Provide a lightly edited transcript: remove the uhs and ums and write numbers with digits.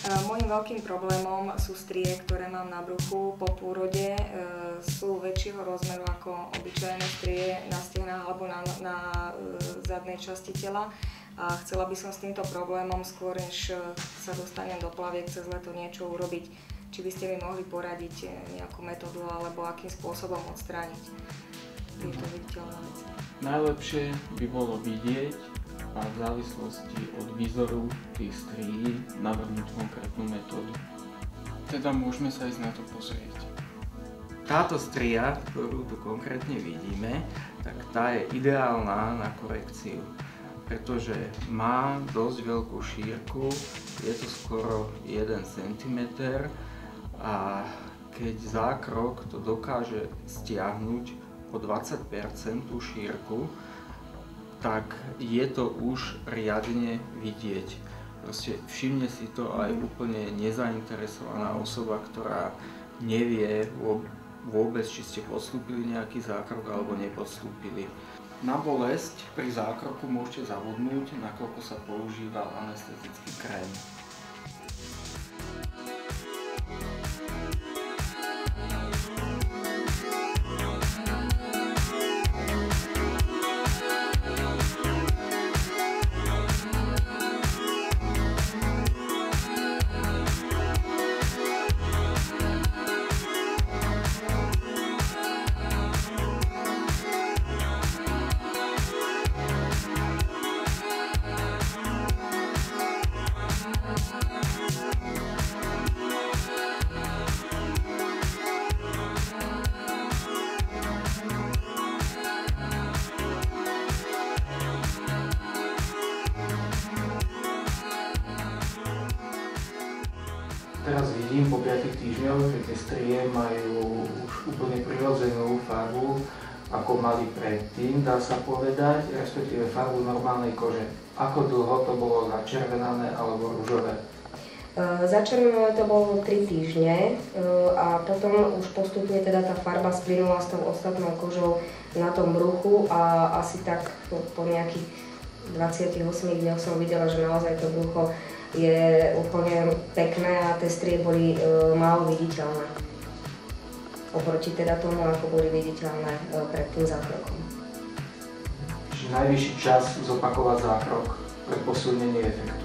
Môjim veľkým problémom sú strie, ktoré mám na bruchu po pôrode. Sú väčšieho rozmeru ako obyčajné strie na stehnách alebo na zadnej časti tela. A chcela by som s týmto problémom skôr, než sa dostanem do plaviek cez leto niečo urobiť. Či by ste mi mohli poradiť nejakú metódu alebo akým spôsobom odstrániť tieto viditeľné veci? Najlepšie by bolo vidieť a v závislosti od výzoru tých strií navrhnúť konkrétnu metódu. Teda môžeme sa ísť na to pozrieť. Táto stria, ktorú tu konkrétne vidíme, tak tá je ideálna na korekciu, pretože má dosť veľkú šírku, je to skoro 1 cm a keď zákrok to dokáže stiahnuť o 20% tú šírku, tak je to už riadne vidieť. Proste všimne si to aj úplne nezainteresovaná osoba, ktorá nevie vôbec, či ste podstúpili nejaký zákrok alebo nepodstúpili. Na bolesť pri zákroku môžete zabudnúť, nakoľko sa používa anestetický krém. Teraz vidím po 5 týždňoch, že tie strie majú už úplne prirodzenú farbu, ako mali predtým, dá sa povedať, respektíve farbu normálnej kože. Ako dlho to bolo začervenané alebo ružové? Začervenané to bolo 3 týždne a potom už postupne teda tá farba splynula s tou ostatnou kožou na tom bruchu a asi tak po nejakých 28 dňoch som videla, že naozaj to brucho je úplne pekné a tie strie boli málo viditeľné. Oproti teda tomu, ako boli viditeľné pred tým zákrokom. Čiže najvyšší čas zopakovať zákrok pre posilnenie efektu.